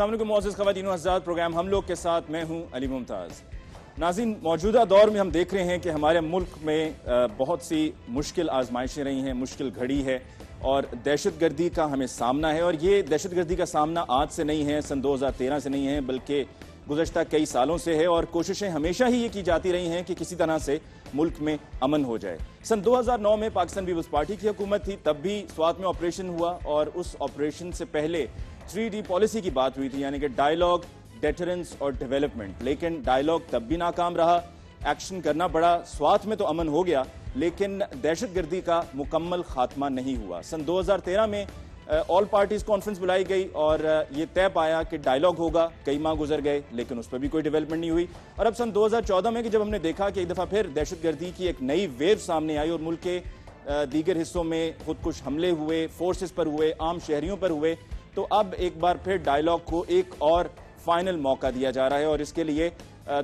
अस्सलाम वालेकुम मोअज़्ज़िज़ ख़वातीन व हज़रात, प्रोग्राम हम लोग के साथ मैं हूं अली मुमताज़। नाज़रीन, मौजूदा दौर में हम देख रहे हैं कि हमारे मुल्क में बहुत सी मुश्किल आजमाइशें रही हैं, मुश्किल घड़ी है और दहशतगर्दी का हमें सामना है। और ये दहशतगर्दी का सामना आज से नहीं है, सन 2013 से नहीं है, बल्कि गुज़श्ता कई सालों से है। और कोशिशें हमेशा ही ये की जाती रही हैं कि किसी तरह से मुल्क में अमन हो जाए। सन 2009 में पाकिस्तान पीपल्स पार्टी की हुकूमत थी, तब भी स्वात में ऑपरेशन हुआ और उस ऑपरेशन से पहले 3D पॉलिसी की बात हुई थी, यानी कि डायलॉग, डेटरेंस और डेवलपमेंट। लेकिन डायलॉग तब भी नाकाम रहा, एक्शन करना पड़ा। स्वात में तो अमन हो गया, लेकिन दहशतगर्दी का मुकम्मल खात्मा नहीं हुआ। सन 2013 में ऑल पार्टीज कॉन्फ्रेंस बुलाई गई और ये तय पाया कि डायलॉग होगा। कई माह गुजर गए, लेकिन उस पर भी कोई डेवलपमेंट नहीं हुई। और अब सन 2014 में कि जब हमने देखा कि एक दफ़ा फिर दहशतगर्दी की एक नई वेव सामने आई और मुल्क के दीगर हिस्सों में खुदकुश हमले हुए, फोर्सेस पर हुए, आम शहरियों पर हुए, तो अब एक बार फिर डायलॉग को एक और फाइनल मौका दिया जा रहा है। और इसके लिए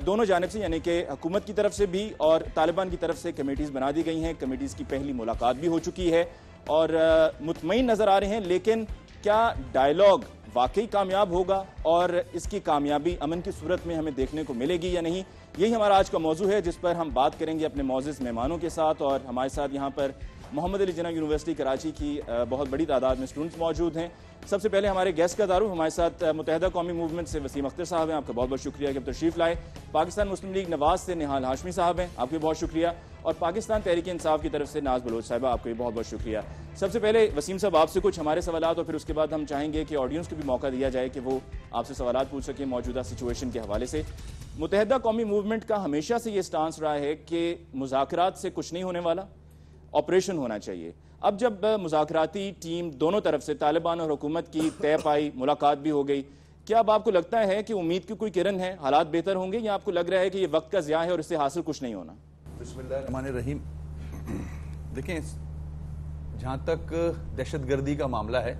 दोनों जानिब से, यानी कि हुकूमत की तरफ से भी और तालिबान की तरफ से कमेटीज़ बना दी गई हैं। कमेटीज़ की पहली मुलाकात भी हो चुकी है और मुतमईन नज़र आ रहे हैं। लेकिन क्या डायलॉग वाकई कामयाब होगा और इसकी कामयाबी अमन की सूरत में हमें देखने को मिलेगी या नहीं, यही हमारा आज का मौजू है, जिस पर हम बात करेंगे अपने मौजूद मेहमानों के साथ। और हमारे साथ यहाँ पर मोहम्मद अली जिन्ना यूनिवर्सिटी कराची की बहुत बड़ी तादाद में स्टूडेंट्स मौजूद हैं। सबसे पहले हमारे गेस्ट का तारुफ, हमारे साथ मुत्तहिदा कौमी मूवमेंट से वसीम अख्तर साहब हैं, आपका बहुत बहुत शुक्रिया कि आप तशरीफ लाए। पाकिस्तान मुस्लिम लीग नवाज से निहाल हाशमी साहब हैं, आपको बहुत शुक्रिया। और पाकिस्तान तहरीक इंसाफ की तरफ से नाज बलोच साहिबा, आपको भी बहुत बहुत शुक्रिया। सबसे पहले वसीम साहब आपसे कुछ हमारे सवालात और फिर उसके बाद हम चाहेंगे कि ऑडियंस को भी मौका दिया जाए कि वो आपसे सवालात पूछ सकें मौजूदा सिचुएशन के हवाले से। मुत्तहिदा कौमी मूवमेंट का हमेशा से ये स्टांस रहा है कि मुज़ाकरात से कुछ नहीं होने वाला, ऑपरेशन होना चाहिए। अब जब मुज़ाकराती टीम दोनों तरफ से, तालिबान और हुकूमत की, तय पाई, मुलाकात भी हो गई, क्या अब आपको लगता है कि उम्मीद की कोई किरण है, हालात बेहतर होंगे, या आपको लग रहा है कि ये वक्त का ज़िया है और इससे हासिल कुछ नहीं होना? बिस्मिल्लाहिर्रहमानिर्रहीम। देखें, जहाँ तक दहशतगर्दी का मामला है,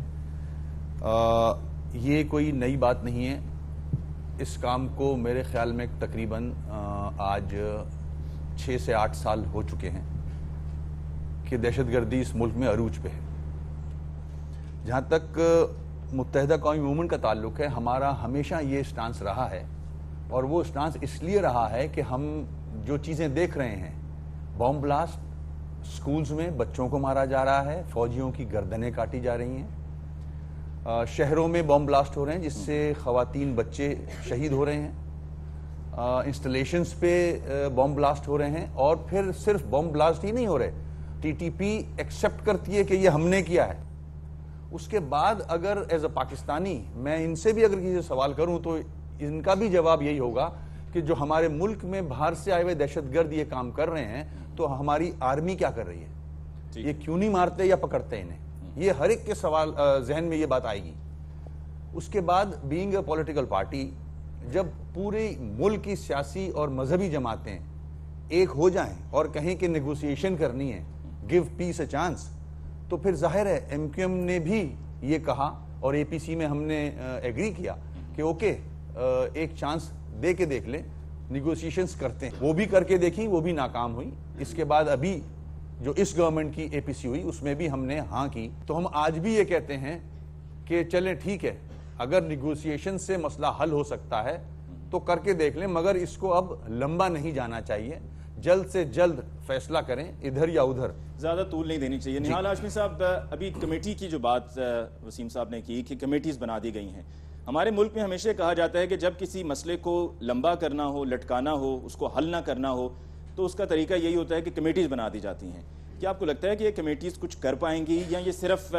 ये कोई नई बात नहीं है। इस काम को मेरे ख्याल में तकरीबन आज 6 से 8 साल हो चुके हैं कि दहशतगर्दी इस मुल्क में अरूज पे है। जहाँ तक मुत्तहिदा कौमी मूवमेंट का ताल्लुक है, हमारा हमेशा ये स्टांस रहा है और वो स्टांस इसलिए रहा है कि हम जो चीज़ें देख रहे हैं, बॉम्ब ब्लास्ट, स्कूल्स में बच्चों को मारा जा रहा है, फौजियों की गर्दनें काटी जा रही हैं, शहरों में बॉम्ब ब्लास्ट हो रहे हैं जिससे ख़वातीन बच्चे शहीद हो रहे हैं, इंस्टॉलेशंस पे बॉम्ब ब्लास्ट हो रहे हैं। और फिर सिर्फ बॉम्ब ब्लास्ट ही नहीं हो रहे, टीटीपी एक्सेप्ट करती है कि ये हमने किया है। उसके बाद अगर एज अ पाकिस्तानी मैं इनसे भी अगर किसी से सवाल करूं तो इनका भी जवाब यही होगा कि जो हमारे मुल्क में बाहर से आए हुए दहशतगर्द ये काम कर रहे हैं, तो हमारी आर्मी क्या कर रही है, ये क्यों नहीं मारते या पकड़ते इन्हें? ये हर एक के सवाल जहन में ये बात आएगी। उसके बाद बीइंग अ पॉलिटिकल पार्टी, जब पूरे मुल्क की सियासी और मजहबी जमातें एक हो जाएं और कहें कि नेगोशिएशन करनी है, गिव पीस अ चांस, तो फिर जाहिर है एमक्यूएम ने भी ये कहा और एपीसी में हमने एग्री किया कि ओके, एक चांस दे के देख लें, निगोशिएशंस करते हैं। वो भी करके देखी, वो भी नाकाम हुई। इसके बाद अभी जो इस गवर्नमेंट की एपीसी हुई, उसमें भी हमने हाँ की। तो हम आज भी ये कहते हैं कि चलें ठीक है, अगर निगोशिएशन से मसला हल हो सकता है तो करके देख लें, मगर इसको अब लंबा नहीं जाना चाहिए। जल्द से जल्द फैसला करें, इधर या उधर, ज़्यादा तूल नहीं देनी चाहिए। निहाल हाशमी साहब, अभी कमेटी की जो बात वसीम साहब ने की कि कमेटीज़ बना दी गई हैं, हमारे मुल्क में हमेशा कहा जाता है कि जब किसी मसले को लंबा करना हो, लटकाना हो, उसको हल ना करना हो, तो उसका तरीका यही होता है कि कमेटीज़ बना दी जाती हैं। क्या आपको लगता है कि ये कमेटीज़ कुछ कर पाएंगी या ये सिर्फ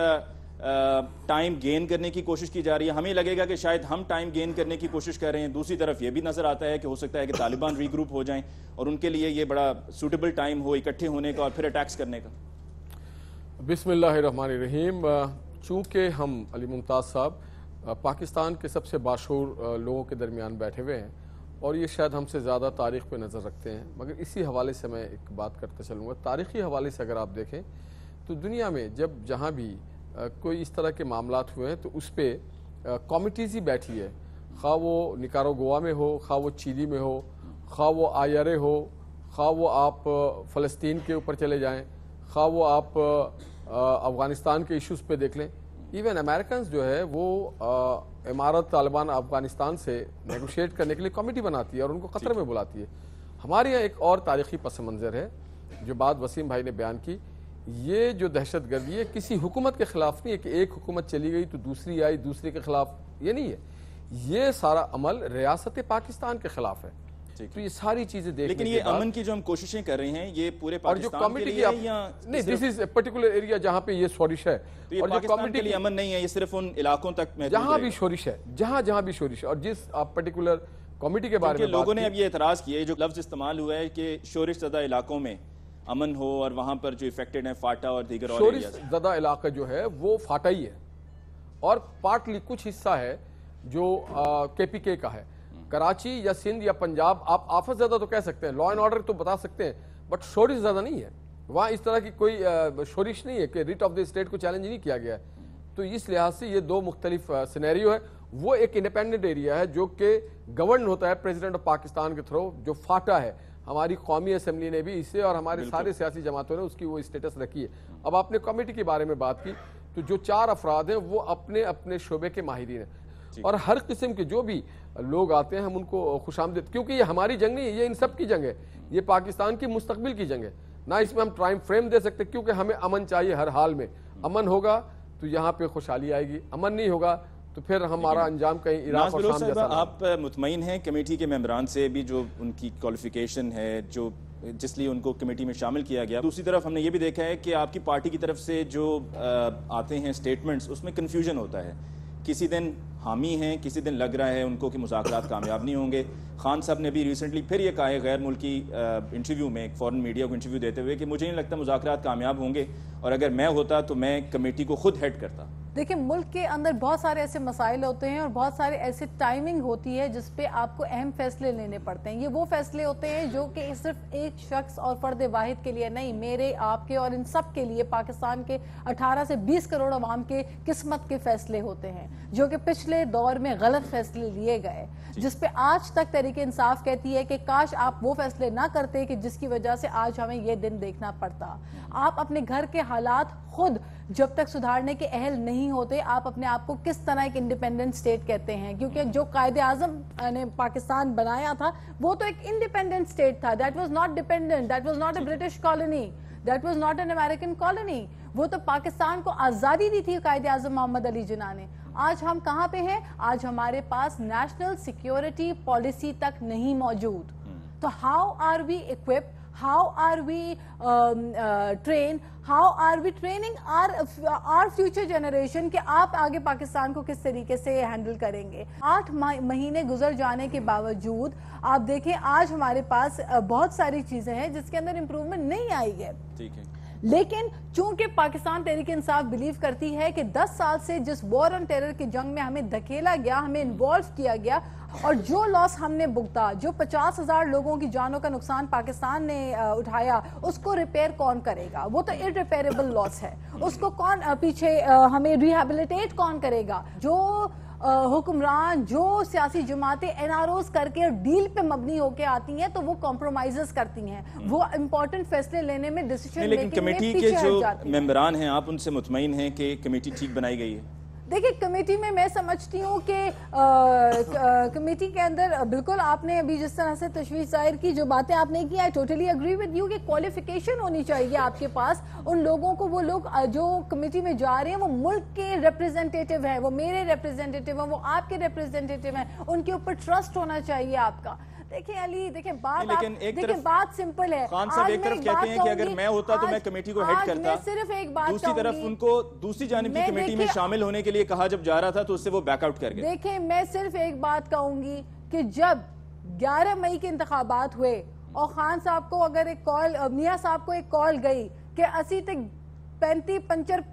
टाइम गेन करने की कोशिश की जा रही है? हमें लगेगा कि शायद हम टाइम गेन करने की कोशिश कर रहे हैं, दूसरी तरफ ये भी नज़र आता है कि हो सकता है कि तालिबान रीग्रुप हो जाएं और उनके लिए ये बड़ा सूटेबल टाइम हो इकट्ठे होने का और फिर अटैक्स करने का। बिस्मिल्लाहिर्रहमानिर्रहीम। चूँकि हम अली मुमताज़ साहब पाकिस्तान के सबसे बाशऊर लोगों के दरमियान बैठे हुए हैं और ये शायद हमसे ज़्यादा तारीख़ पे नज़र रखते हैं, मगर इसी हवाले से मैं एक बात करते चलूँगा। तारीख़ी हवाले से अगर आप देखें तो दुनिया में जब जहाँ भी कोई इस तरह के मामलात हुए हैं तो उस पर कमिटीज़ ही बैठी है, खा वो निकारागुआ में हो, खा वो चिली में हो, खा वो आयरे हो, खा वो आप फ़लस्तीन के ऊपर चले जाएं, खा वो आप अफ़गानिस्तान के इश्यूज़ पे देख लें। इवन अमेरिकन जो है वो इमारत तालिबान अफगानिस्तान से नेगोशिएट करने के लिए कमेटी बनाती है और उनको कतर में बुलाती है। हमारे यहाँ एक और तारीखी पस मंज़र है जो बात वसीम भाई ने बयान की, ये जो दहशतगर्दी है किसी हुकूमत के खिलाफ नहीं है कि एक हुकूमत चली गई तो दूसरी आई, दूसरे के खिलाफ, ये नहीं है। ये सारा अमल रियासत पाकिस्तान के खिलाफ है। तो ये सारी चीजें देखने लेकिन ये अमन की जो हम कोशिशें कर रहे हैं ये पूरे पाकिस्तान कमेटी के लिए है या नहीं, this is a particular area जहां पे ये शोरिश है। तो ये पाकिस्तान के लिए अमन नहीं है, ये सिर्फ उन इलाकों तक में जहां भी शोरिश है, जहां भी शोरिश है। और जिस पर्टिकुलर कमेटी के बारे में लोगों ने अब ये एतराज किया है, जो लफ्ज इस्तेमाल हुआ है कि शोरिश ज़दा इलाकों में अमन हो और वहां पर जो इफेक्टेड है फाटा और दीगर शोरिश ज़दा इलाका जो है वो फाटा ही है और पार्टली कुछ हिस्सा है जो KPK का है। कराची या सिंध या पंजाब आप आफत ज़्यादा तो कह सकते हैं, लॉ एंड ऑर्डर तो बता सकते हैं, बट शोरिश ज़्यादा नहीं है। वहाँ इस तरह की कोई शोरिश नहीं है कि रिट ऑफ द स्टेट को चैलेंज नहीं किया गया है। तो इस लिहाज से ये दो मुख्तलिफ सिनेरियो है। वो एक इंडिपेंडेंट एरिया है जो कि गवर्न होता है प्रेसिडेंट ऑफ पाकिस्तान के थ्रू। जो फाटा है, हमारी कौमी असम्बली ने भी इसे और हमारे सारे सियासी जमातों ने उसकी वो स्टेटस रखी है। अब आपने कमेटी के बारे में बात की, तो जो 4 अफराद हैं वो अपने अपने शोबे के माहिरीन हैं और हर किस्म के जो भी लोग आते हैं हम उनको खुशामदीद, क्योंकि ये हमारी जंग नहीं है, ये इन सब की जंग है, ये पाकिस्तान की मुस्तकबिल की जंग है ना। इसमें हम टाइम फ्रेम दे सकते, क्योंकि हमें अमन चाहिए हर हाल में। अमन होगा तो यहाँ पे खुशहाली आएगी, अमन नहीं होगा तो फिर हमारा अंजाम कहीं इराक और शाम जैसा। आप मुतमईन हैं कमेटी के मेंबरान से भी जो उनकी क्वालिफिकेशन है, जो जिसलिए उनको कमेटी में शामिल किया गया। दूसरी तरफ हमने ये भी देखा है कि आपकी पार्टी की तरफ से जो आते हैं स्टेटमेंट्स, उसमें कन्फ्यूजन होता है। किसी दिन हामी हैं, किसी दिन लग रहा है उनको कि मुज़ाकरात कामयाब नहीं होंगे। खान साहब ने भी रिसेंटली फिर ये कहा है गैर मुल्की इंटरव्यू में, एक फॉरेन मीडिया को इंटरव्यू देते हुए, कि मुझे नहीं लगता मुज़ाकरात कामयाब होंगे और अगर मैं होता तो मैं कमेटी को खुद हेड करता। देखिए, मुल्क के अंदर बहुत सारे ऐसे मसाइल होते हैं और बहुत सारे ऐसे टाइमिंग होती है जिस पे आपको अहम फैसले लेने पड़ते हैं। ये वो फैसले होते हैं जो कि सिर्फ एक शख्स और फर्द वाहिद के लिए नहीं, मेरे, आपके और इन सब के लिए, पाकिस्तान के 18 से 20 करोड़ अवाम के किस्मत के फैसले होते हैं, जो कि पिछले दौर में गलत फैसले लिए गए, जिस पे आज तक तहरीक इंसाफ कहती है कि काश आप वो फैसले ना करते कि जिसकी वजह से आज हमें ये दिन देखना पड़ता। आप अपने घर के हालात खुद जब तक सुधारने के अहल नहीं होते, आप अपने आप को किस तरह एक इंडिपेंडेंट स्टेट कहते हैं? क्योंकि जो कायदे आज़म ने पाकिस्तान बनाया था वो तो एक इंडिपेंडेंट स्टेट था। That was not dependent, that was not a British colony, that was not an American colony. वो तो पाकिस्तान को आज़ादी दी थी कायदे आज़म मोहम्मद अली जिन्ना ने। आज हम कहाँ पे हैं? आज हमारे पास नेशनल सिक्योरिटी पॉलिसी तक नहीं मौजूद। तो how are we equipped, how are we trained, how are we training our future generation कि आप आगे पाकिस्तान को किस तरीके से हैंडल करेंगे? 8 महीने गुजर जाने के बावजूद आप देखें आज हमारे पास बहुत सारी चीजें हैं जिसके अंदर इम्प्रूवमेंट नहीं आई है। ठीक है, लेकिन चूंकि पाकिस्तान तहरीक इंसाफ बिलीव करती है कि 10 साल से जिस वॉर ऑन टेरर की जंग में हमें धकेला गया, हमें इन्वॉल्व किया गया और जो लॉस हमने भुगता, जो 50,000 लोगों की जानों का नुकसान पाकिस्तान ने उठाया, उसको रिपेयर कौन करेगा? वो तो इररिपेयरेबल लॉस है, उसको कौन पीछे हमें रिहेबिलिटेट कौन करेगा? जो हुक्मरान, जो सियासी जमातें एनआरओज करके डील पे मबनी होके आती हैं तो वो कॉम्प्रोमाइजेस करती हैं, वो इंपॉर्टेंट फैसले लेने में, डिसीजन मेकिंग में पीछे हट जाती हैं। कमेटी के जो मेंबरान हैं, आप उनसे मुतमईन हैं कि कमेटी ठीक बनाई गई है? देखिए, कमेटी में मैं समझती हूँ कि कमेटी के अंदर बिल्कुल आपने अभी जिस तरह से तशवीश जाहिर की, जो बातें आपने की, I totally agree with you कि क्वालिफिकेशन होनी चाहिए आपके पास उन लोगों को। वो लोग जो कमेटी में जा रहे हैं वो मुल्क के रिप्रेजेंटेटिव हैं, वो मेरे रिप्रेजेंटेटिव हैं, वो आपके रिप्रेजेंटेटिव हैं, उनके ऊपर ट्रस्ट होना चाहिए आपका। देखिए अली, देखिए बात सिंपल है। खान साहब एक तरफ कहते हैं कि अगर मैं होता तो मैं कमेटी को हेड करता, सिर्फ एक बात, दूसरी तरफ उनको दूसरी जानिब की कमेटी में शामिल होने के लिए कहा जब जा रहा था तो उससे वो बैकआउट कर गए। देखिए, मैं सिर्फ एक बात कहूंगी कि जब 11 मई के इंतखाबात हुए और खान साहब को अगर एक कॉल, मियां साहब को एक कॉल गई कि असी तक 35 पंचर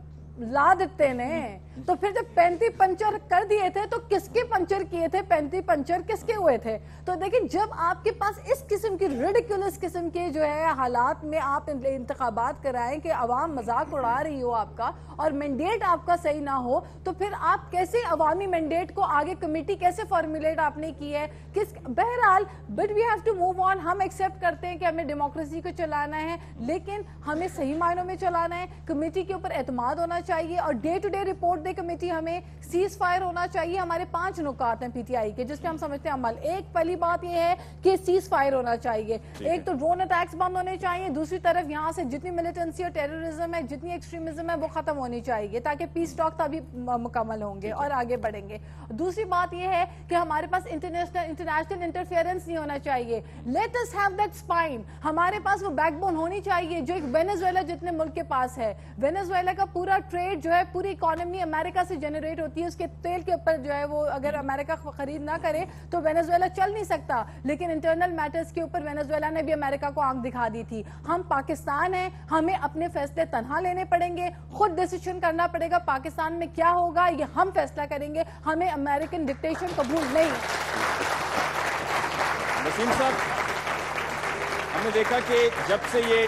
ला देते ने, तो फिर जब 35 पंचर कर दिए थे तो किसके पंचर किए थे? 35 पंचर किसके हुए थे? तो देखिए, जब आपके पास इस किस्म की रिडिकुलस किस्म के जो है हालात में आप इंतखाबात कराएं कि अवाम मजाक उड़ा रही हो आपका और मैंडेट आपका सही ना हो, तो फिर आप कैसे अवामी मैंडेट को आगे कमेटी कैसे फॉर्मुलेट आपने की है? बहरहाल, but we have to move on. हम एक्सेप्ट करते हैं कि हमें डेमोक्रेसी को चलाना है, लेकिन हमें सही मायनों में चलाना है। कमेटी के ऊपर एतमाद होना चाहिए और डे टू डे रिपोर्ट मुद्दे कमेटी हमें सीज फायर होना चाहिए। हमारे 5 नुकात हैं पीटीआई के जिसपे हम समझते हैं अमल। एक पहली बात यह है कि सीज फायर होना चाहिए। एक तो ड्रोन अटैक्स बंद होने चाहिए, दूसरी तरफ यहाँ से जितनी मिलिटेंसी और टेररिज्म है, जितनी एक्सट्रीमिज्म है वो खत्म होनी चाहिए ताकि पीस टॉक तभी मुकम्मल होंगे और आगे बढ़ेंगे। दूसरी बात यह है कि हमारे पास इंटरनेशनल इंटरफेरेंस नहीं होना चाहिए। Let us have that spine, हमारे पास वो बैकबोन होनी चाहिए जो एक वेनेजुएला जितने मुल्क के पास है। वेनेजुएला का पूरा ट्रेड जो है, पूरी इकोनॉमी अमेरिका से जनरेट होती है। उसके तेल के ऊपर जो है वो अगर अमेरिका खरीद ना करे तो वेनेजुएला चल नहीं सकता। लेकिन इंटरनल मैटर्स के ऊपर वेनेजुएला ने भी अमेरिका को आंख दिखा दी थी। हम पाकिस्तान हैं, हमें अपने फैसले तन्हा लेने पड़ेंगे, खुद डिसीजन करना पड़ेगा। पाकिस्तान में क्या होगा ये हम फैसला करेंगे, हमें अमेरिकन डिक्टेशन कबूल नहीं। वसीम साहब, हमने देखा कि जब से ये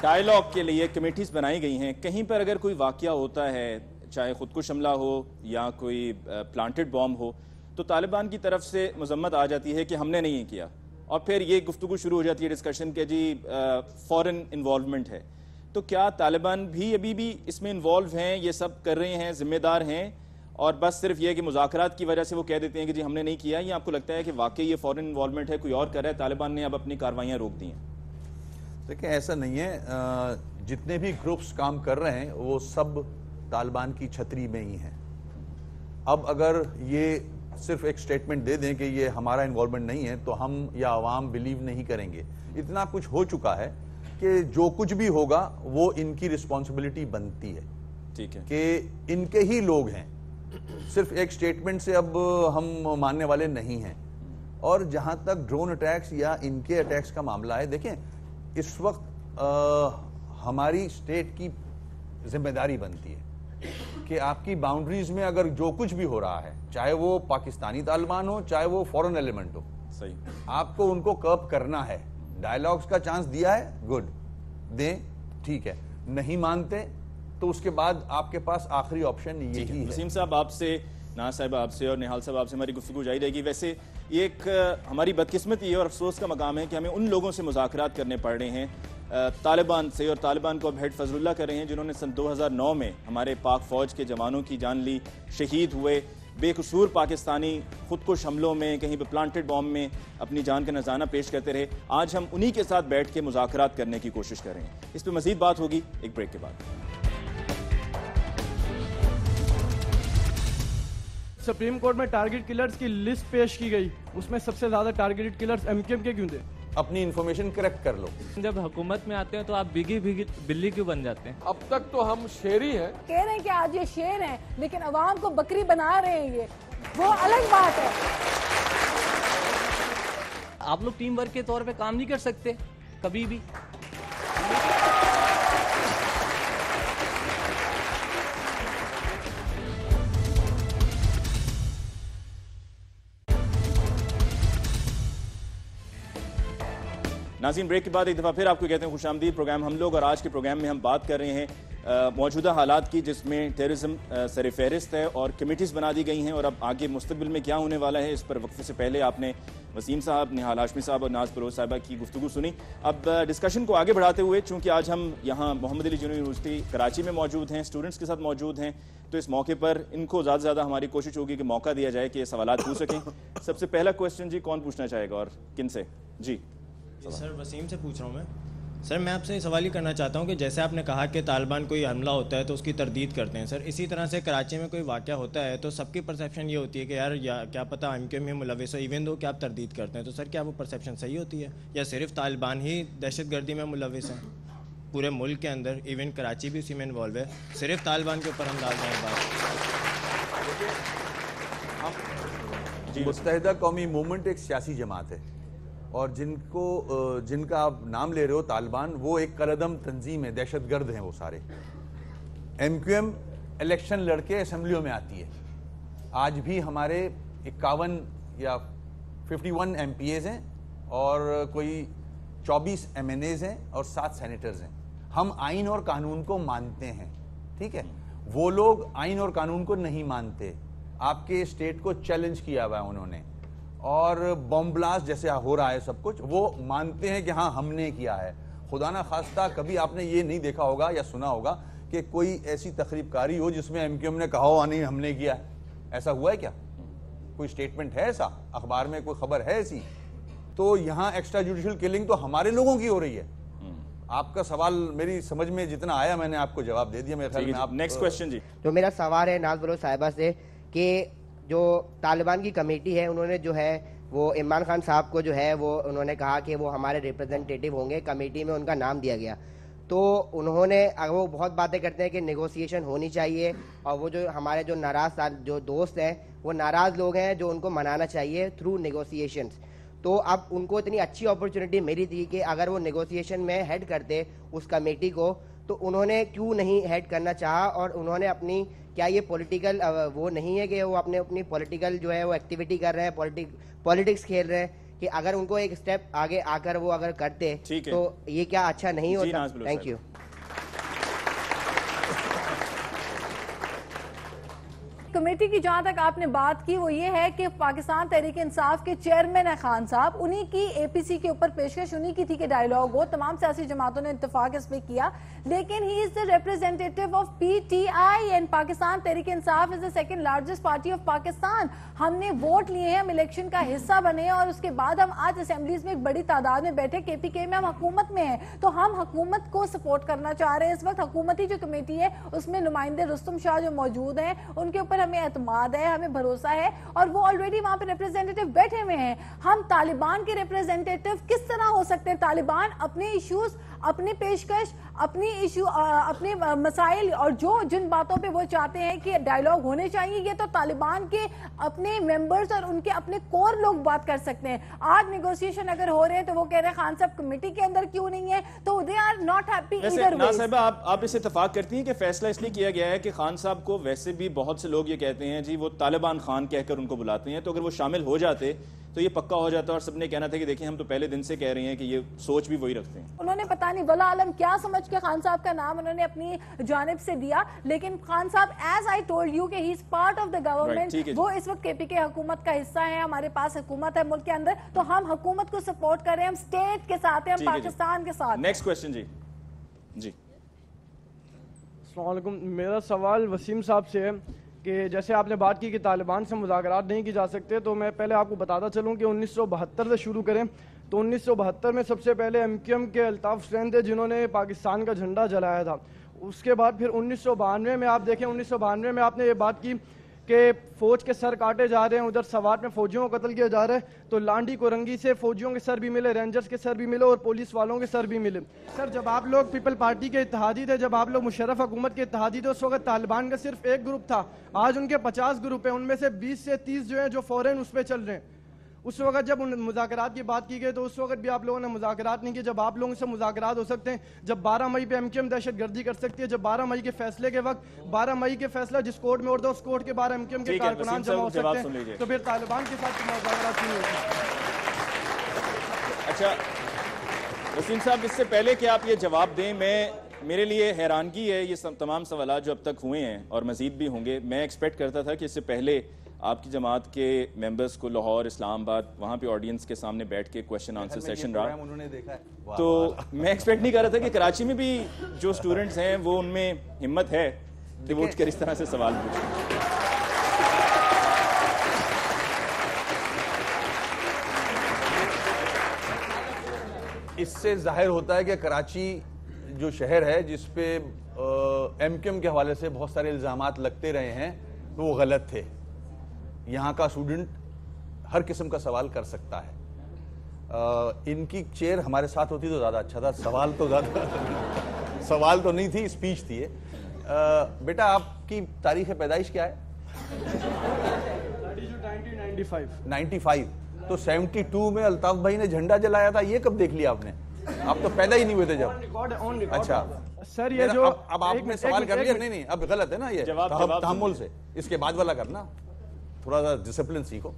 डायलॉग के लिए कमेटीज बनाई गई हैं, कहीं पर अगर कोई वाकया होता है, चाहे खुदकुश हमला हो या कोई प्लांटेड बॉम्ब हो, तो तालिबान की तरफ से मजम्मत आ जाती है कि हमने नहीं किया, और फिर ये गुफ्तगू शुरू हो जाती है डिस्कशन के जी फॉरेन इन्वॉल्वमेंट है। तो क्या तालिबान भी अभी भी इसमें इन्वॉल्व हैं, ये सब कर रहे हैं, जिम्मेदार हैं, और बस सिर्फ ये कि मुज़ाकरात की वजह से वो कह देते हैं कि जी हमने नहीं किया, या आपको लगता है कि वाकई ये फॉरेन इन्वॉल्वमेंट है, कोई और कर रहा है, तालिबान ने अब अपनी कार्रवाइयाँ रोक दी हैं? देखिए, ऐसा नहीं है। जितने भी ग्रुप्स काम कर रहे हैं वो सब तालिबान की छतरी में ही हैं। अब अगर ये सिर्फ एक स्टेटमेंट दे दें कि ये हमारा इन्वॉल्वमेंट नहीं है तो हम या आवाम बिलीव नहीं करेंगे। इतना कुछ हो चुका है कि जो कुछ भी होगा वो इनकी रिस्पॉन्सिबिलिटी बनती है, ठीक है, कि इनके ही लोग हैं। सिर्फ एक स्टेटमेंट से अब हम मानने वाले नहीं हैं। और जहां तक ड्रोन अटैक्स या इनके अटैक्स का मामला है, देखें इस वक्त हमारी स्टेट की जिम्मेदारी बनती है कि आपकी बाउंड्रीज में अगर जो कुछ भी हो रहा है, चाहे वो पाकिस्तानी तालिबान हो, चाहे वो फॉरेन एलिमेंट हो, सही, आपको उनको कर्ब करना है। डायलॉग्स का चांस दिया है, गुड, दें, ठीक है। नहीं मानते तो उसके बाद आपके पास आखिरी ऑप्शन यही है। वसीम साहब, आपसे, नाज साहब आपसे और निहाल साहब आपसे हमारी गुफ्तगू जारी रहेगी। वैसे ये एक हमारी बदकिस्मती है और अफसोस का मकाम है कि हमें उन लोगों से मुज़ाकरात करने पड़ रहे हैं तालिबान से, और तालिबान को अब हेड फजलुल्लाह कर रहे हैं जिन्होंने सन 2009 में हमारे पाक फ़ौज के जवानों की जान ली, शहीद हुए, बेकसूर पाकिस्तानी खुदकुश हमलों में, कहीं पे प्लांटेड बॉम्ब में अपनी जान का नज़ाना पेश करते रहे। आज हम उन्हीं के साथ बैठ के मुज़ाकरात करने की कोशिश कर रहे हैं। इस पर मज़ीद बात होगी एक ब्रेक के बाद। सुप्रीम कोर्ट में टारगेट किलर्स की लिस्ट पेश की गई, उसमें सबसे ज्यादा टारगेटेड किलर्स एमक्यूएम के क्यों थे? अपनी इंफॉर्मेशन करेक्ट कर लो। जब हुकूमत में आते हैं तो आप बिगी बिगी बिल्ली क्यों बन जाते हैं? अब तक तो हम शेरी हैं। कह रहे हैं कि आज ये शेर हैं, लेकिन अवाम को बकरी बना रहे हैं, ये वो अलग बात है। आप लोग टीम वर्क के तौर पे काम नहीं कर सकते कभी भी? नाज़रीन, ब्रेक के बाद एक दफ़ा फिर आपको कहते हैं खुशामदीद। प्रोग्राम हम लोग, और आज के प्रोग्राम में हम बात कर रहे हैं मौजूदा हालात की, जिसमें टेररिज्म सर फहरिस्त है और कमेटीज़ बना दी गई हैं, और अब आगे मुस्तकबिल में क्या होने वाला है इस पर वक्फे से पहले आपने वसीम साहब, निहाल हाशमी साहब और नाज परोज साहिबा की गुफ्तगू सुनी। अब डिस्कशन को आगे बढ़ाते हुए, चूँकि आज हम यहाँ मोहम्मद अली जिन्ना यूनिवर्सिटी कराची में मौजूद हैं, स्टूडेंट्स के साथ मौजूद हैं, तो इस मौके पर इनको ज़्यादा से ज़्यादा हमारी कोशिश होगी कि मौका दिया जाए कि ये सवाल पूछ सकें। सबसे पहला क्वेश्चन जी, कौन पूछना चाहेगा और किन से? जी सर, वसीम से पूछ रहा हूँ मैं। सर, मैं आपसे सवाल ही करना चाहता हूँ कि जैसे आपने कहा कि तालिबान कोई हमला होता है तो उसकी तरदीद करते हैं, सर इसी तरह से कराची में कोई वाक़या होता है तो सबकी परसेप्शन ये होती है कि यार या क्या पता एमक्यूएम में मुलविस हो, इवन दो कि आप तरदीद करते हैं, तो सर क्या वो परसेप्शन सही होती है या सिर्फ तालिबान ही दहशतगर्दी में मुलविस हैं पूरे मुल्क के अंदर? इवन कराची भी उसी में इन्वॉल्व है, सिर्फ तालिबान के ऊपर हम डाल रहे हैं बात। मुत्तहिदा कौमी मूवमेंट एक सियासी जमात है, और जिनका आप नाम ले रहे हो तालिबान, वो एक करदम तंजीम है, दहशतगर्द हैं वो सारे। एमक्यूएम इलेक्शन लड़के असेंबलियों में आती है। आज भी हमारे 51 या 51 एमपीएज हैं और कोई 24 एमएनएज हैं और 7 सेनेटर्स हैं। हम आइन और कानून को मानते हैं, ठीक है। वो लोग आइन और कानून को नहीं मानते। आपके स्टेट को चैलेंज किया हुआ है उन्होंने, और बम ब्लास्ट जैसे हो रहा है सब कुछ, वो मानते हैं कि हाँ हमने किया है। खुदा ना खास्ता कभी आपने ये नहीं देखा होगा या सुना होगा कि कोई ऐसी तकरीबकारी हो जिसमें एमक्यूएम ने कहा हो नहीं हमने किया है? ऐसा हुआ है क्या? कोई स्टेटमेंट है ऐसा? अखबार में कोई खबर है ऐसी? तो यहाँ एक्स्ट्रा जुडिशियल किलिंग तो हमारे लोगों की हो रही है। आपका सवाल मेरी समझ में जितना आया मैंने आपको जवाब दे दिया। मेरे ख्याल में आप नेक्स्ट क्वेश्चन जी। तो मेरा सवाल है नाज बलोच साहिबा से कि जो तालिबान की कमेटी है उन्होंने जो है वो इमरान खान साहब को जो है वो उन्होंने कहा कि वो हमारे रिप्रेजेंटेटिव होंगे, कमेटी में उनका नाम दिया गया। तो उन्होंने वो बहुत बातें करते हैं कि नेगोशिएशन होनी चाहिए और वो जो हमारे जो नाराज़ जो दोस्त हैं वो नाराज़ लोग हैं जो उनको मनाना चाहिए थ्रू नेगोशिएशंस। तो अब उनको इतनी अच्छी अपॉर्चुनिटी मिली थी कि अगर वो नेगोशिएशन में हेड करते उस कमेटी को, तो उन्होंने क्यों नहीं हेड करना चाहा? और उन्होंने अपनी क्या ये पॉलिटिकल वो नहीं है कि वो अपनी पॉलिटिकल जो है वो एक्टिविटी कर रहे हैं, पॉलिटिक्स खेल रहे हैं कि अगर उनको एक स्टेप आगे आकर वो अगर करते तो ये क्या अच्छा नहीं होता? Thank you. कमेटी की जहां तक आपने बात की वो ये है कि पाकिस्तान तहरीक इंसाफ के चेयरमैन है खान साहब, उन्हीं की एपीसी के ऊपर पेशकश उन्हीं की थी कि डायलॉग हो। तमाम सियासी जमातों ने इत्तेफाक इस पे किया, लेकिन he is the representative of PTI and Pakistan Tehreek Insaf is the second largest party of Pakistan. हमने वोट लिए हैं, हम इलेक्शन का हिस्सा बने और उसके बाद हम आज असेंबलीज में एक बड़ी तादाद में बैठे, केपीके में हम हुकूमत में हैं, तो हम हुकूमत को सपोर्ट करना चाह रहे हैं। इस वक्त हुकूमती जो कमेटी है उसमें नुमाइंदे रुस्तम शाह जो मौजूद हैं, उनके ऊपर हमें एतमाद है, हमें भरोसा है और वो ऑलरेडी वहां पे रिप्रेजेंटेटिव बैठे हुए हैं। हम तालिबान के रिप्रेजेंटेटिव किस तरह हो सकते हैं? तालिबान अपने इश्यूज, अपनी पेशकश, अपनी इशू, अपने मसाइल और जिन बातों पे वो चाहते हैं कि डायलॉग होने चाहिए, ये तो तालिबान के अपने मेंबर्स और उनके अपने कोर लोग बात कर सकते हैं। आज नेगोशिएशन अगर हो रहे हैं तो वो कह रहे हैं खान साहब कमेटी के अंदर क्यों नहीं है, तो they are not happy either way. साहिबा, आप इसे इत्तेफाक करती हैं कि फैसला इसलिए किया गया है कि खान साहब को वैसे भी बहुत से लोग ये कहते हैं जी वो तालिबान खान कहकर उनको बुलाते हैं, तो अगर वो शामिल हो जाते तो ये पक्का हो जाता है और सबने कहना था कि देखिए हम तो पहले दिन से कह रहे हैं कि ये सोच भी वही रखते हैं। उन्होंने पता नहीं वला आलम क्या समझ के खान साहब का नाम उन्होंने अपनी जानिब से दिया, लेकिन खान साहब एज आई टोल्ड यू कि he is part of the government, वो इस वक्त केपीके हुकूमत का हिस्सा है। हमारे पास हुकूमत है मुल्क के अंदर, तो हम हुकूमत को सपोर्ट कर रहे हैं, हम स्टेट के साथ हैं, हम पाकिस्तान के साथ। नेक्स्ट क्वेश्चन जी। जी अस्सलाम वालेकुम, मेरा सवाल वसीम साहब से है कि जैसे आपने बात की कि तालिबान से मुज़ाकरात नहीं की जा सकते, तो मैं पहले आपको बताता चलूं कि 1972 से शुरू करें तो 1972 में सबसे पहले एमक्यूएम के अल्ताफ हुसैन थे जिन्होंने पाकिस्तान का झंडा जलाया था। उसके बाद फिर 1992 में आप देखें, 1992 में आपने ये बात की कि फौज के सर काटे जा रहे हैं, उधर सवात में फौजियों को कत्ल किया जा रहा है, तो लांडी कोरंगी से फौजियों के सर भी मिले, रेंजर्स के सर भी मिले और पुलिस वालों के सर भी मिले। सर जब आप लोग पीपल पार्टी के इत्तेहादी थे, जब आप लोग मुशर्रफ हुकूमत के इत्तेहादी थे, उस वक्त तालिबान का सिर्फ एक ग्रुप था, आज उनके 50 ग्रुप हैं, उनमें से 20 से 30 जो है जो फौरन उस पर चल रहे हैं। उस वक्त जब मुज़ाकरात की बात की गई तो उस वक्त भी आप लोगों ने मुज़ाकरात नहीं किए। जब आप लोगों से मुज़ाकरात हो सकते हैं, जब 12 मई पे एमक्यूएम दहशतगर्दी कर सकती है, जब 12 मई के फैसले के वक्त 12 मई के फैसला जिस कोर्ट में होता है उस कोर्ट के बाहर एमक्यूएम के कारकुनान जमा हो सकते हैं, तो फिर तालिबान के साथ मुज़ाकरात क्यों होते? अच्छा वसीम साहब, इससे पहले कि आप ये जवाब दें, मेरे लिए हैरानगी है ये तमाम सवाल जो अब तक हुए हैं और मजीद भी होंगे। मैं एक्सपेक्ट करता था कि इससे पहले आपकी जमात के मेंबर्स को लाहौर, इस्लामाबाद, वहाँ पे ऑडियंस के सामने बैठ के क्वेश्चन आंसर सेशन रहा, उन्होंने देखा है। तो मैं एक्सपेक्ट नहीं कर रहा था कि कराची में भी जो स्टूडेंट्स हैं वो उनमें हिम्मत है कि वो उठकर इस तरह से सवाल पूछें। इससे जाहिर होता है कि कराची जो शहर है जिसपे एमक्यूएम के हवाले से बहुत सारे इल्ज़ामात लगते रहे हैं वो गलत थे। यहाँ का स्टूडेंट हर किस्म का सवाल कर सकता है। इनकी चेयर हमारे साथ होती तो ज़्यादा अच्छा था। सवाल तो नहीं थी, स्पीच थी। बेटा आपकी तारीख़ पैदाइश क्या है? 95। तो 72 में अल्ताफ भाई ने झंडा जलाया था, ये कब देख लिया आपने? आप तो पैदा ही नहीं हुए थे जब। अच्छा सर ये जो अब आपने सवाल कर लिया, नहीं अब गलत है ना ये, तहम्मुल से इसके बाद वाला करना, थोड़ा सा डिसिप्लिन सीखो।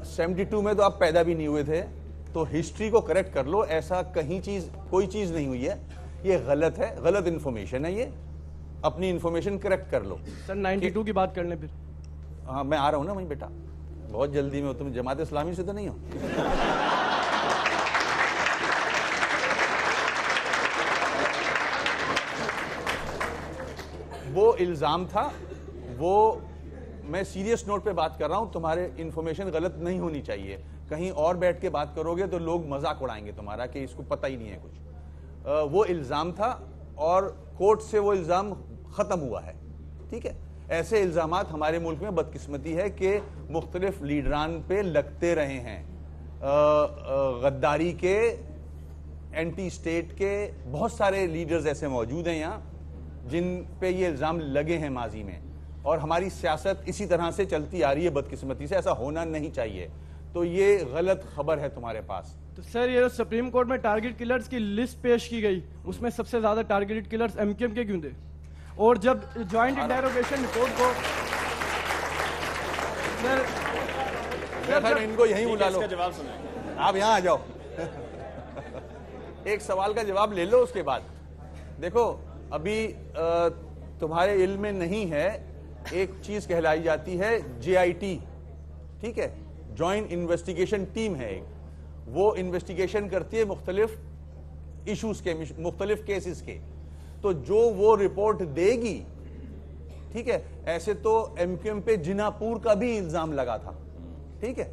72 में तो आप पैदा भी नहीं हुए थे, तो हिस्ट्री को करेक्ट कर लो। ऐसा कोई चीज नहीं हुई है, ये गलत है, गलत इन्फॉर्मेशन है, ये अपनी इन्फॉर्मेशन करेक्ट कर लो। सर 92 की बात कर लें फिर। हाँ मैं आ रहा हूँ ना वहीं बेटा, बहुत जल्दी में हो। तुम जमात इस्लामी से तो नहीं हो? वो इल्ज़ाम था, वो मैं सीरियस नोट पे बात कर रहा हूं, तुम्हारे इन्फॉर्मेशन गलत नहीं होनी चाहिए। कहीं और बैठ के बात करोगे तो लोग मजाक उड़ाएंगे तुम्हारा कि इसको पता ही नहीं है कुछ। वो इल्ज़ाम था और कोर्ट से वो इल्ज़ाम ख़त्म हुआ है, ठीक है। ऐसे इल्ज़ामात हमारे मुल्क में बदकिस्मती है कि मुख्तलिफ लीडरान पे लगते रहे हैं। गद्दारी के, एंटी स्टेट के बहुत सारे लीडर्स ऐसे मौजूद हैं यहाँ जिन पे ये इल्ज़ाम लगे हैं माजी में, और हमारी सियासत इसी तरह से चलती आ रही है बदकिस्मती से। ऐसा होना नहीं चाहिए, तो ये गलत खबर है तुम्हारे पास। तो सर, ये सुप्रीम कोर्ट में टारगेट किलर्स की लिस्ट पेश की गई, उसमें सबसे ज्यादा टारगेटेड किलर्स एमक्यूएम के क्यों थे? और जब ज्वाइंट इंटेरोगेशन रिपोर्ट को सर इनको यहीं बुला लो, जवाब सुने, आप यहाँ आ जाओ। एक सवाल का जवाब ले लो, उसके बाद देखो। अभी तुम्हारे इल्म में नहीं है, एक चीज कहलाई जाती है JIT, ठीक है, जॉइंट इन्वेस्टिगेशन टीम है एक, वो इन्वेस्टिगेशन करती है मुख्तलिफ इश्यूज के, मुख्तलिफ केसेस के। तो जो वो रिपोर्ट देगी, ठीक है, ऐसे तो MQM पे जिनापुर का भी इल्जाम लगा था, ठीक है,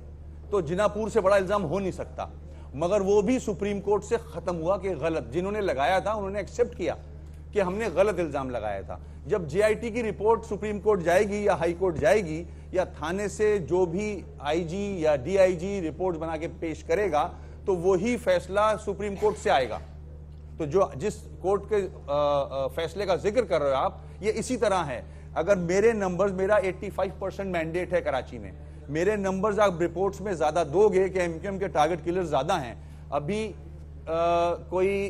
तो जिनापुर से बड़ा इल्जाम हो नहीं सकता, मगर वो भी सुप्रीम कोर्ट से खत्म हुआ कि गलत, जिन्होंने लगाया था उन्होंने एक्सेप्ट किया कि हमने गलत इल्जाम लगाया था। जब JIT की रिपोर्ट सुप्रीम कोर्ट जाएगी या हाई कोर्ट जाएगी, या थाने से जो भी IG या DIG रिपोर्ट बना के पेश करेगा, तो वही फैसला सुप्रीम कोर्ट से आएगा। तो जो जिस कोर्ट के फैसले का जिक्र कर रहे हो आप, ये इसी तरह है। अगर मेरे नंबर्स, मेरा 85% मैंडेट है कराची में, मेरे नंबर्स आप रिपोर्ट्स में ज्यादा दोगे कि MQM के टारगेट किलर ज्यादा हैं, अभी कोई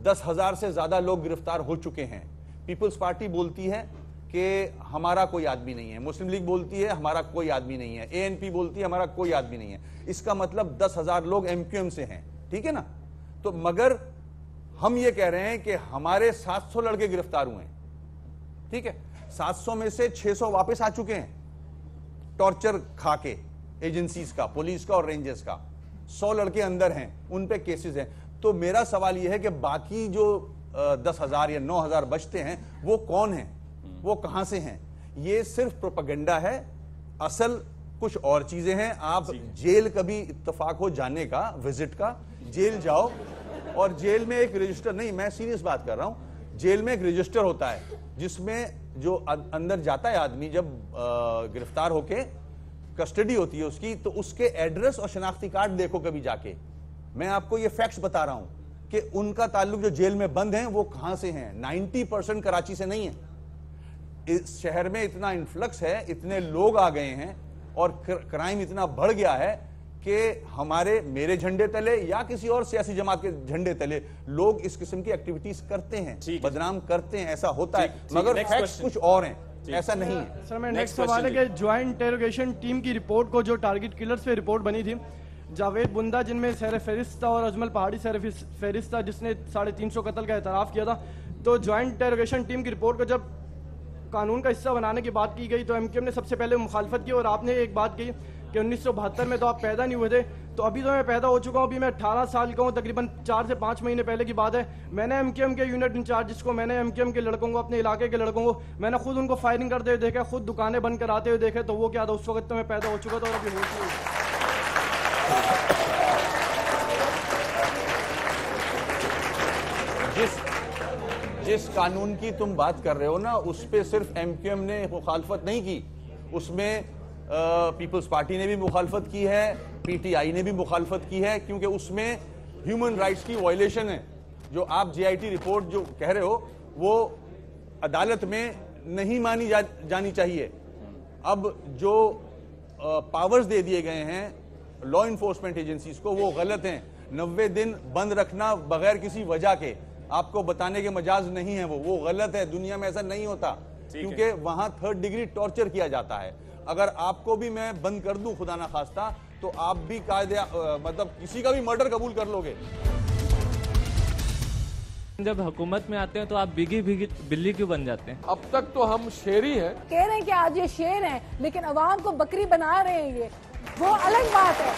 10,000 से ज्यादा लोग गिरफ्तार हो चुके हैं। पीपल्स पार्टी बोलती है कि हमारा कोई आदमी नहीं है, मुस्लिम लीग बोलती है हमारा कोई आदमी नहीं है, ANP बोलती है हमारा कोई आदमी नहीं है। इसका मतलब 10,000 लोग MQM से हैं, ठीक है ना। तो मगर हम ये कह रहे हैं कि हमारे 700 लड़के गिरफ्तार हुए हैं, ठीक है, 700 में से 600 वापस आ चुके हैं टॉर्चर खा के, एजेंसीज का, पुलिस का और रेंजर्स का। 100 लड़के अंदर हैं, उन पे केसेस हैं। तो मेरा सवाल यह है कि बाकी जो 10,000 या 9,000 बचते हैं, वो कौन हैं, वो कहां से हैं? ये सिर्फ प्रोपेगेंडा है, असल कुछ और चीजें हैं। आप जेल कभी इत्तेफाक हो जाने का, विजिट का, जेल जाओ, और जेल में एक रजिस्टर, नहीं मैं सीरियस बात कर रहा हूं, जेल में एक रजिस्टर होता है जिसमें जो अंदर जाता है आदमी, जब गिरफ्तार होके कस्टडी होती है उसकी, तो उसके एड्रेस और शनाख्ती कार्ड देखो कभी जाके। मैं आपको ये फैक्ट्स बता रहा हूं कि उनका ताल्लुक जो जेल में बंद हैं वो कहां से हैं। 90% कराची से नहीं है। इस शहर में इतना इन्फ्लक्स है, इतने लोग आ गए हैं और क्राइम इतना बढ़ गया है कि हमारे, मेरे झंडे तले या किसी और सियासी जमात के झंडे तले लोग इस किस्म की एक्टिविटीज करते हैं, बदनाम करते हैं, ऐसा होता है, मगर फैक्ट्स कुछ और हैं, ऐसा नहीं है। सर, मैं नेक्स्ट सवाल है कि ज्वाइंट इंटेरोगेशन टीम की रिपोर्ट को, जो टारगेट किलर्स पे रिपोर्ट बनी थी, जावेद बुंदा जिनमें सर फहरिस्त था और अजमल पहाड़ी सर फहरिस्त था जिसने 350 कत्ल का एतराफ़ किया था, तो ज्वाइंट इंटेरोगेशन टीम की रिपोर्ट को जब कानून का हिस्सा बनाने की बात की गई तो MQM ने सबसे पहले मुखालफत की, और आपने एक बात कही कि 1972 में तो आप पैदा नहीं हुए थे, तो अभी तो मैं पैदा हो चुका हूँ, अभी मैं 18 साल का हूँ, तकरीबन 4 से 5 महीने पहले की बात है। मैंने MQM के यूनिट इंचार्ज, जिसको मैंने MQM के लड़कों को, अपने इलाके के लड़कों को, मैंने खुद उनको फायरिंग करते हुए देखा, खुद दुकानें बंद कराते हुए देखे, तो वो क्या था, उस वक्त तो मैं पैदा हो चुका था और अभी होश नहीं। जिस कानून की तुम बात कर रहे हो ना, उस पे सिर्फ MQM ने मुखालफत नहीं की, उसमें पीपल्स पार्टी ने भी मुखालफत की है, PTI ने भी मुखालफत की है, क्योंकि उसमें ह्यूमन राइट्स की वायलेशन है। जो आप JIT रिपोर्ट जो कह रहे हो, वो अदालत में नहीं मानी जानी चाहिए। अब जो पावर्स दे दिए गए हैं लॉ इन्फोर्समेंट एजेंसीज को, वो गलत हैं। 90 दिन बंद रखना बगैर किसी वजह के, आपको बताने के मजाज नहीं है, वो गलत है। दुनिया में ऐसा नहीं होता, क्योंकि वहां 3rd डिग्री टॉर्चर किया जाता है। अगर आपको भी मैं बंद कर दूं खुदा ना खास्ता, तो आप भी कायदे, मतलब किसी का भी मर्डर कबूल कर लोगे। जब हुकूमत में आते हैं तो आप बिगी बिगी बिल्ली क्यों बन जाते हैं? अब तक तो हम शेर ही हैं। कह रहे हैं कि आज ये शेर हैं, लेकिन अवाम को बकरी बना रहे हैं, ये वो अलग बात है।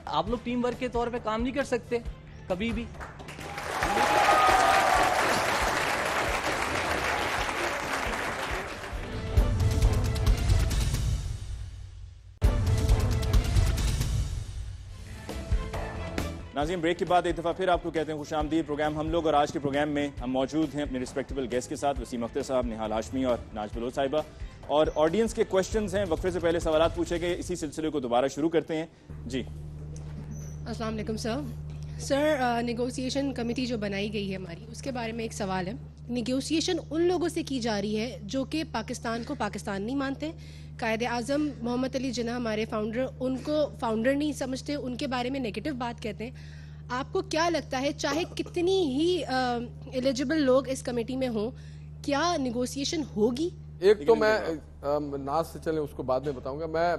आप लोग टीम वर्क के तौर पे काम नहीं कर सकते कभी भी? नाज़रीन, ब्रेक के बाद एक दफ़ा फिर आपको कहते हैं खुशामदीद। प्रोग्राम हम लोग और आज के प्रोग्राम में हम मौजूद हैं अपने रिस्पेक्टेबल गेस्ट के साथ, वसीम अख्तर साहब, निहाल हाशमी और नाज बलोच साहिबा। और ऑडियंस के क्वेश्चंस हैं, वक्फे से पहले सवाल पूछे गए, इसी सिलसिले को दोबारा शुरू करते हैं। जी, अस्सलाम वालेकुम सर, नेगोशिएशन कमेटी जो बनाई गई है हमारी, उसके बारे में एक सवाल है। नेगोशिएशन उन लोगों से की जा रही है जो कि पाकिस्तान को पाकिस्तान नहीं मानते। कायदे आज़म मोहम्मद अली जिन्ना हमारे फाउंडर, उनको फाउंडर नहीं समझते, उनके बारे में नेगेटिव बात कहते हैं। आपको क्या लगता है, चाहे कितनी ही एलिजिबल लोग इस कमेटी में हों, क्या नेगोशिएशन होगी? एक तो मैं नाज से चले उसको बाद में बताऊंगा। मैं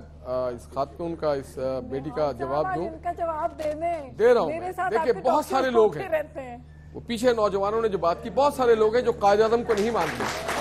इस खातून का, इस बेटी का जवाब दूं। इनका जवाब दे रहा हूं। देखिए, बहुत सारे लोग हैं, वो पीछे नौजवानों ने जो बात की, बहुत सारे लोग हैं जो कायदे आज़म को नहीं मानते।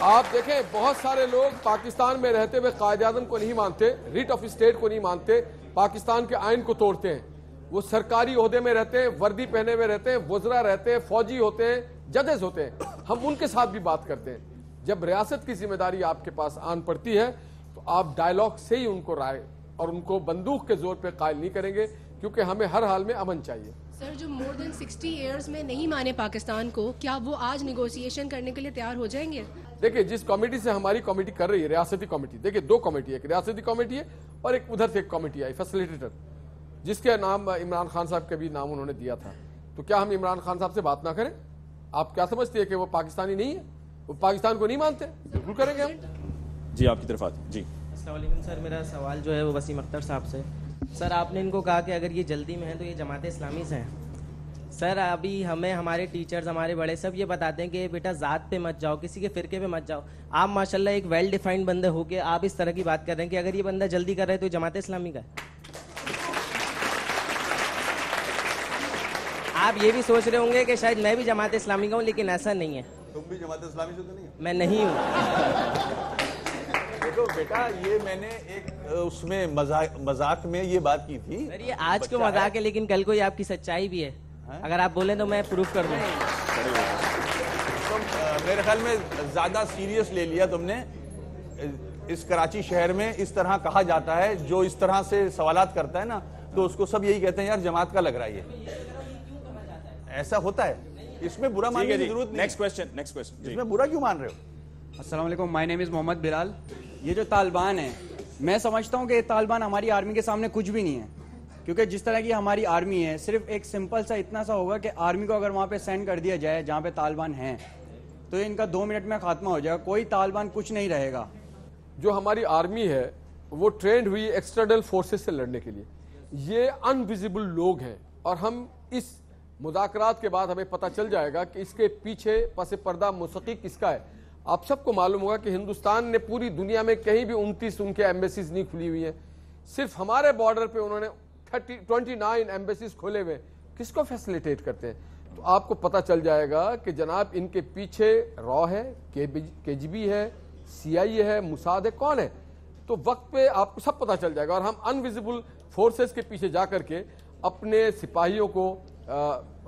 आप देखें, बहुत सारे लोग पाकिस्तान में रहते हुए कायदे आज़म को नहीं मानते, रिट ऑफ स्टेट को नहीं मानते, पाकिस्तान के आइन को तोड़ते हैं। वो सरकारी ओहदे में रहते हैं, वर्दी पहने हुए रहते हैं, वज़रा रहते हैं, फौजी होते हैं, जजेस होते हैं। हम उनके साथ भी बात करते हैं। जब रियासत की जिम्मेदारी आपके पास आन पड़ती है तो आप डायलॉग से ही उनको राय और उनको बंदूक के जोर पे कायल नहीं करेंगे, क्योंकि हमें हर हाल में अमन चाहिए। सर, जो मोर देन 60 ईयर्स में नहीं माने पाकिस्तान को, क्या वो आज नेगोशिएशन करने के लिए तैयार हो जाएंगे? देखिए, जिस कमेटी से हमारी कमेटी कर रही है, रियासती कमेटी, देखिए दो कमेटी है, एक रियासती कमेटी है और एक उधर से एक कमेटी आई फैसिलिटेटर, जिसके नाम इमरान खान साहब के भी नाम उन्होंने दिया था। तो क्या हम इमरान खान साहब से बात ना करें? आप क्या समझते हैं कि वो पाकिस्तानी नहीं है, वो पाकिस्तान को नहीं मानते? बिल्कुल करेंगे हम। जी, आपकी तरफ आते। जी, अस्सलाम वालेकुम सर, मेरा सवाल जो है वो वसीम अख्तर साहब से। सर, आपने इनको कहा कि अगर ये जल्दी में है तो ये जमात इस्लामी से हैं। सर, अभी हमें हमारे टीचर्स, हमारे बड़े सब ये बताते हैं कि बेटा ज़ात पे मत जाओ, किसी के फ़िरके पे मत जाओ। आप माशाल्लाह एक वेल डिफाइंड बंदे होके आप इस तरह की बात कर रहे हैं कि अगर ये बंदा जल्दी कर रहा है तो ये जमात इस्लामी का है। आप ये भी सोच रहे होंगे कि शायद मैं भी जमात इस्लामी का हूँ, लेकिन ऐसा नहीं है। तुम भी जमात इस्लामी से तो नहीं? मैं नहीं हूँ। देखो बेटा, ये मैंने एक उसमें मजाक में ये बात की थी। सर, ये आज को मजाक है, लेकिन कल को ये आपकी सच्चाई भी है। अगर आप बोलें तो मैं प्रूफ कर दूँ। तो मेरे ख्याल में ज्यादा सीरियस ले लिया तुमने। इस कराची शहर में इस तरह कहा जाता है, जो इस तरह से सवालात करता है ना, तो उसको सब यही कहते हैं यार जमात का लग रहा है। ये ऐसा होता है, इसमें बुरा मानने की जरूरत नहीं। Next question. इसमें बुरा क्यों मान रहे हो? अस्सलाम वालेकुम, my name is Mohammad Bilal. ये जो तालिबान है, मैं समझता हूँ कि तालिबान हमारी आर्मी के सामने कुछ भी नहीं है, क्योंकि जिस तरह की हमारी आर्मी है, सिर्फ एक सिंपल सा इतना सा होगा कि आर्मी को अगर वहाँ पे सेंड कर दिया जाए जहाँ पे तालिबान हैं, तो इनका 2 मिनट में खात्मा हो जाएगा, कोई तालिबान कुछ नहीं रहेगा। जो हमारी आर्मी है वो ट्रेंड हुई एक्सटर्नल फोर्सेस से लड़ने के लिए। ये अनविजिबल लोग हैं और हम इस मुज़ाकरात के बाद हमें पता चल जाएगा कि इसके पीछे पसे पर्दा मुसक्की किसका है। आप सबको मालूम होगा कि हिंदुस्तान ने पूरी दुनिया में कहीं भी 29 उनके एम्बेसीज नहीं खुली हुई है, सिर्फ हमारे बॉर्डर पे उन्होंने 29 एम्बेसीज खोले हुए। किसको फैसिलिटेट करते हैं? तो आपको पता चल जाएगा कि जनाब इनके पीछे रॉ है, KGB है, CIA है, मुसाद है, कौन है। तो वक्त पे आपको सब पता चल जाएगा और हम अनविजिबल फोर्सेस के पीछे जा करके अपने सिपाहियों को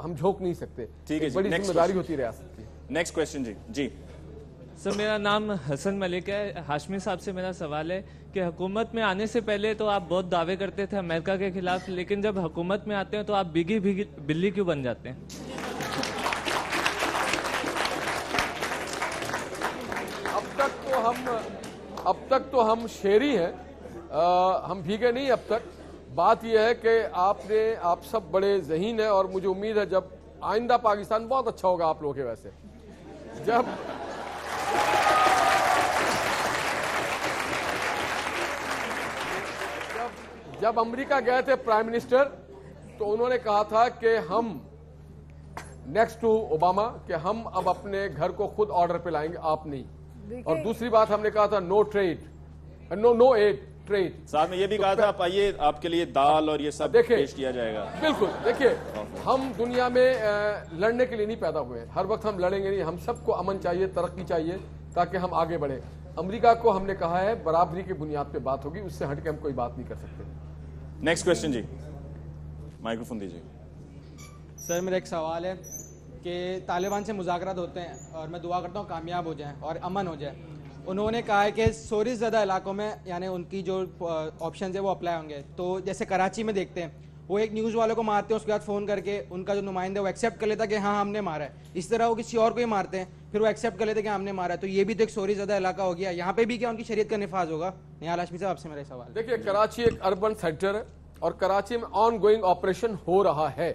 हम झोंक नहीं सकते। ठीक है, बड़ी जिम्मेदारी होती है रियासत की। Next question. जी सर, मेरा नाम हसन मलिक है। हाशमी साहब से मेरा सवाल है कि हुकूमत में आने से पहले तो आप बहुत दावे करते थे अमेरिका के खिलाफ, लेकिन जब हुकूमत में आते हैं तो आप भीगी भीगी बिल्ली क्यों बन जाते हैं? अब तक तो हम शेरी हैं, हम भीगे नहीं अब तक। बात यह है कि आप सब बड़े ज़हीन हैं और मुझे उम्मीद है जब आइंदा पाकिस्तान बहुत अच्छा होगा आप लोगों के वैसे। जब अमेरिका गए थे प्राइम मिनिस्टर, तो उन्होंने कहा था कि हम नेक्स्ट टू ओबामा कि हम अब अपने घर को खुद ऑर्डर पे लाएंगे, आप नहीं। और दूसरी बात हमने कहा था no trade, no aid trade. साथ में ये भी कहा था आप आइए, आपके लिए दाल और ये सब पेश किया जाएगा। बिल्कुल, देखिए हम दुनिया में लड़ने के लिए नहीं पैदा हुए हैं, हर वक्त हम लड़ेंगे नहीं। हम सबको अमन चाहिए, तरक्की चाहिए ताकि हम आगे बढ़े। अमेरिका को हमने कहा है बराबरी की बुनियाद पे बात होगी, उससे हटके हम कोई बात नहीं कर सकते। नेक्स्ट क्वेश्चन जी, माइक्रोफोन दीजिए। सर, मेरा एक सवाल है कि तालिबान से मुज़ाकरात होते हैं और मैं दुआ करता हूँ कामयाब हो जाएं और अमन हो जाए। उन्होंने कहा है कि सोरी ज़्यादा इलाकों में यानी उनकी जो ऑप्शन है वो अप्लाई होंगे। तो जैसे कराची में देखते हैं वो एक न्यूज़ वालों को मारते हैं, उसके बाद फ़ोन करके उनका जो नुमाइंदा वो एक्सेप्ट कर लेता है कि हाँ हमने मारा है। इस तरह वो किसी और को ही मारते हैं, फिर वो एक्सेप्ट कर लेते हैं कि हमने मारा है। तो ये भी तो एक सॉरी ज़्यादा इलाका हो गया। यहाँ पे भी क्या उनकी शरीयत का निफाज होगा? निहाल हाशमी साहब, आपसे मेरा सवाल। देखिए, कराची एक अर्बन सेंटर है और कराची में ऑन गोइंग ऑपरेशन हो रहा है।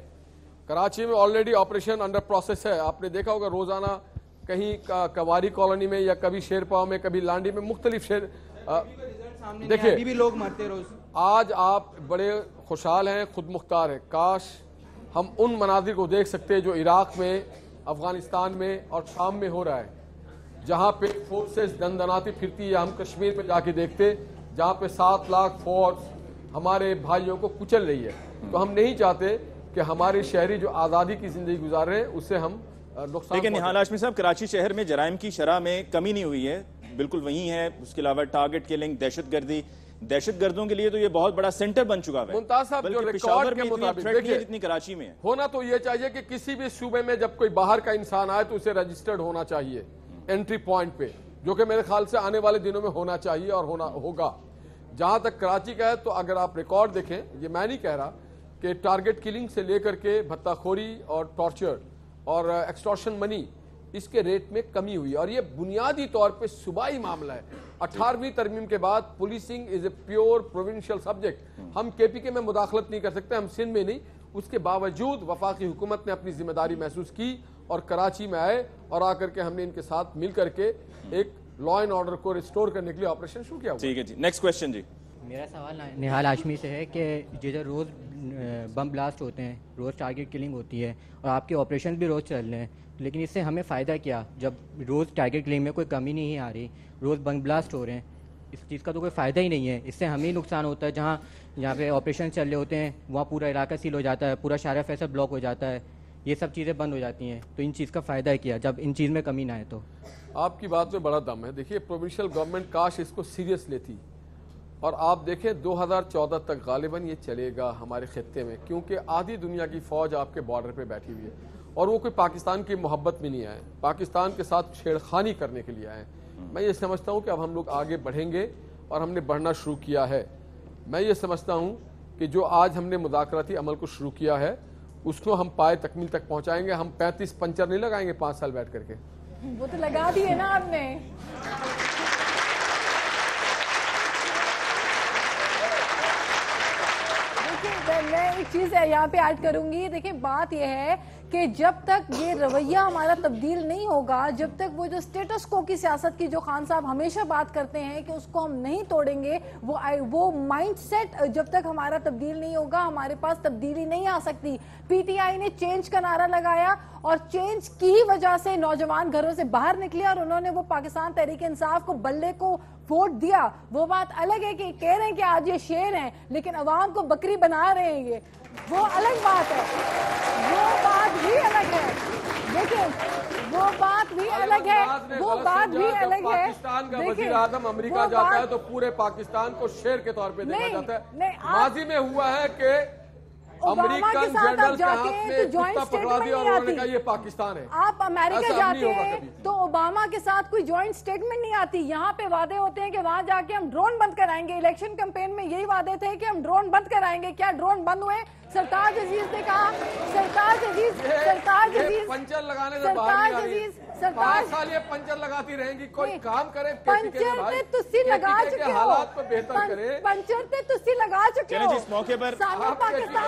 कराची में ऑलरेडी ऑपरेशन अंडर प्रोसेस है। आपने देखा होगा रोजाना कहीं कवारी कॉलोनी में या कभी शेरपाव में, कभी लांडी में, मुख्तलिफ शेर देखिए अभी भी लोग मरते रोज। आज आप बड़े खुशहाल हैं, खुद मुख्तार हैं। काश हम उन मनाजिर को देख सकते हैं जो इराक में, अफगानिस्तान में और शाम में हो रहा है, जहां पे फोर्सेस दंदनाती फिरती है। हम कश्मीर में जाके देखते जहां पे 7 लाख फोर्स हमारे भाइयों को कुचल रही है। तो हम नहीं चाहते कि हमारे शहरी जो आज़ादी की जिंदगी गुजार रहे हैं उससे हम नुकसान। लेकिन निहाल हाशमी साहब, कराची शहर में जराइम की शरह में कमी नहीं हुई है, बिल्कुल वही है। उसके अलावा टारगेट किलिंग, दहशतगर्दी, दहशतगर्दों के लिए तो ये बहुत बड़ा सेंटर बन चुका है। मुमताज साहब, जो रिकॉर्ड के मुताबिक देखिए जितनी कराची में है, होना तो ये चाहिए कि किसी भी सूबे में जब कोई बाहर का इंसान आए तो उसे रजिस्टर्ड होना चाहिए एंट्री पॉइंट पे, जो कि मेरे ख्याल से आने वाले दिनों में होना चाहिए और होगा। जहां तक कराची का है तो अगर आप रिकॉर्ड देखें, ये मैं नहीं कह रहा कि टारगेट किलिंग से लेकर के भत्ताखोरी और टॉर्चर और एक्सटॉर्शन मनी, इसके रेट में कमी हुई। और ये बुनियादी तौर पे सूबाई मामला है। 18वीं तरमीम के बाद policing is a pure provincial subject. हम केपीके में मुदाखलत नहीं कर सकते, हम सिंध में नहीं। उसके बावजूद वफाकी हुकूमत ने अपनी जिम्मेदारी महसूस की और कराची में आए और आकर के हमने इनके साथ मिल करके एक लॉ एंड ऑर्डर को रिस्टोर करने के लिए ऑपरेशन शुरू किया। ठीक है जी, नेक्स्ट क्वेश्चन जी। मेरा सवाल निहाल हाशमी से है कि जो रोज़ बम ब्लास्ट होते हैं, रोज़ टारगेट किलिंग होती है और आपके ऑपरेशन भी रोज़ चल रहे हैं, लेकिन इससे हमें फ़ायदा क्या जब रोज़ टारगेट किलिंग में कोई कमी नहीं आ रही, रोज़ बम ब्लास्ट हो रहे हैं, इस चीज़ का तो कोई फ़ायदा ही नहीं है। इससे हमें ही नुकसान होता है। जहाँ पे ऑपरेशन चल रहे होते हैं वहाँ पूरा इलाका सील हो जाता है, पूरा शारा फैसल ब्लॉक हो जाता है, ये सब चीज़ें बंद हो जाती हैं। तो इन चीज़ का फ़ायदा है क्या जब इन चीज़ में कमी ना आए? तो आपकी बात में बड़ा दम है। देखिए, प्रोविंशियल गवर्नमेंट काश इसको सीरियस लेती और आप देखें 2014 तक गालिबन ये चलेगा हमारे खित्ते में, क्योंकि आधी दुनिया की फ़ौज आपके बॉर्डर पे बैठी हुई है और वो कोई पाकिस्तान की मोहब्बत में नहीं आए, पाकिस्तान के साथ छेड़खानी करने के लिए आए। मैं ये समझता हूँ कि अब हम लोग आगे बढ़ेंगे और हमने बढ़ना शुरू किया है। मैं ये समझता हूँ कि जो आज हमने मुज़ाकराती अमल को शुरू किया है उसको हम पाए तकमील तक पहुँचाएंगे। हम 35 पंचर नहीं लगाएंगे 5 साल बैठ करके। वो तो लगा दिए ना आपने। मैं एक चीज यहाँ पे ऐड करूंगी। देखिए, बात यह है कि जब तक ये रवैया हमारा तब्दील नहीं होगा, जब तक वो जो स्टेटस को की सियासत की जो खान साहब हमेशा बात करते हैं कि उसको हम नहीं तोड़ेंगे, वो माइंडसेट जब तक हमारा तब्दील नहीं होगा, हमारे पास तब्दीली नहीं आ सकती। पीटीआई ने चेंज का नारा लगाया और चेंज की वजह से नौजवान घरों से बाहर निकले और उन्होंने वो पाकिस्तान तहरीक इंसाफ को बल्ले को वोट दिया। वो बात अलग है कि कह रहे हैं कि आज ये शेर हैं लेकिन अवाम को बकरी बना रहे हैं, ये वो अलग बात है, वो बात भी अलग है। लेकिन वो बात भी अलग है, वो बात भी अलग है। पाकिस्तान का वज़ीर आज़म अमेरिका जाता है तो पूरे पाकिस्तान को शेर के तौर पे देखा जाता है। माजी में हुआ है कि अमेरिकन जनरल के हाथ में कुत्ता पकड़ा दिया और उन्होंने कहा ये पाकिस्तान है। आप अमेरिका जाते हैं तो ओबामा के साथ कोई जॉइंट स्टेटमेंट नहीं आती। यहाँ पे वादे होते हैं कि वहां जाके हम ड्रोन बंद कराएंगे। इलेक्शन कैंपेन में यही वादे थे कि हम ड्रोन बंद कराएंगे। क्या ड्रोन बंद हुए? सरताज अजीज ने कहा, सरताज अजीज पंचर लगाने से बाहर नहीं आ रही। 5 साल ये पंचर लगाती रहेंगी, कोई काम करे। पंचर ते तुसी लगा चुके हो, हालात को बेहतर करे। पंचर ते तुसी लगा चुके हो। इस मौके पर पाकिस्तान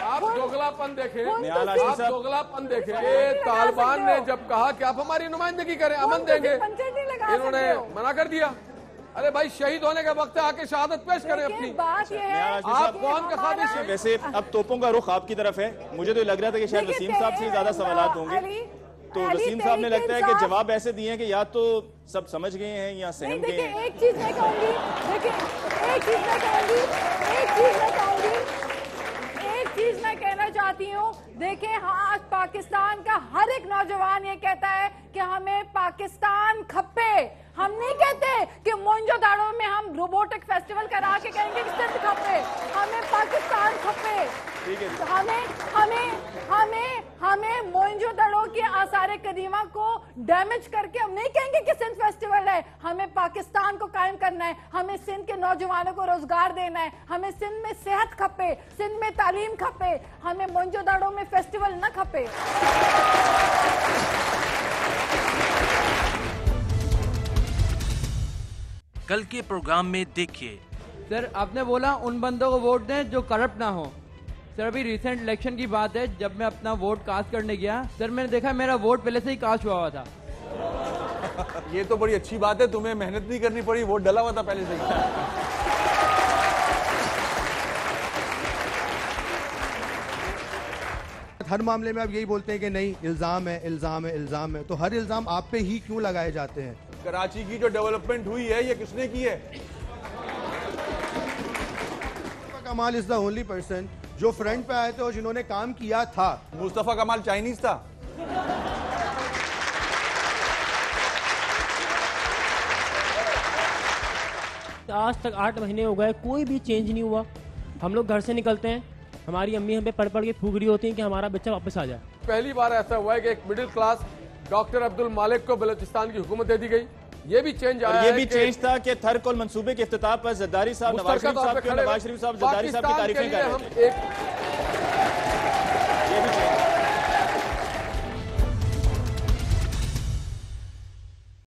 आप दोगलापन देखें, आप दोगलापन देखें। तालिबान ने जब कहा कि आप हमारी नुमाइंदगी करें, अमन देंगे, इन्होंने मना कर दिया। अरे भाई, शहीद होने का वक्त है, आके शहादत पेश करें अपनी। बात ये है आप कौन का खादिश है? वैसे अब तोपों का रुख आपकी तरफ है। मुझे तो लग रहा था कि शायद वसीम साहब से ज्यादा सवाल होंगे, तो वसीम साहब ने लगता है कि जवाब ऐसे दिए हैं कि या तो सब समझ गए हैं या सहम गए हैं। एक चीज मैं कहूंगी, एक चीज मैं कहना चाहती हूँ। देखिए, हाँ, आज पाकिस्तान का हर एक नौजवान ये कहता है कि हमें पाकिस्तान खप्पे। हम नहीं कहते कि मोइंजोदाड़ो में हम रोबोटिक फेस्टिवल करा के कहेंगे कि सिर्फ खप्पे, हमें पाकिस्तान खप्पे। हमें मोइंजोदाड़ो के आसारे कदीमा को डैमेज करके हम नहीं कहेंगे कि सिंध फेस्टिवल है। हमें पाकिस्तान को कायम करना है, हमें सिंध के नौजवानों को रोजगार देना है, हमें सिंध में सेहत खपे, सिंध में तालीम खपे, हमें मोंजोदाड़ो में फेस्टिवल न खपे। कल के प्रोग्राम में देखिए। सर आपने बोला उन बंदों को वोट दें जो करप्ट ना हो। सर अभी रिसेंट इलेक्शन की बात है, जब मैं अपना वोट कास्ट करने गया सर मैंने देखा मेरा वोट पहले से ही कास्ट हुआ था। ये तो बड़ी अच्छी बात है, तुम्हें मेहनत नहीं करनी पड़ी, वोट डला हुआ था पहले से ही। हर मामले में आप यही बोलते हैं कि नहीं इल्जाम है, इल्जाम है, इल्जाम है, तो हर इल्जाम आप पे ही क्यों लगाए जाते हैं? कराची की जो डेवलपमेंट हुई है ये किसने की है? कमाल इज द ओनली पर्सन जो फ्रंट पे आए थे और जिन्होंने काम किया था। मुस्तफा कमाल चाइनीज था? आज तक 8 महीने हो गए, कोई भी चेंज नहीं हुआ। हम लोग घर से निकलते हैं, हमारी अम्मी हम पे पढ़ पढ़ के फूक रही होती हैं कि हमारा बच्चा वापस आ जाए। पहली बार ऐसा हुआ है कि एक मिडिल क्लास डॉक्टर अब्दुल मालिक को बलूचिस्तान की हुकूमत दे दी गई। ये भी चेंज आया, ये भी चेंज था कि थरकोल मंसूबे के इफ्तिताह पर जरदारी साहब, नवाज शरीफ साहब की तारीफें कर रहे थे।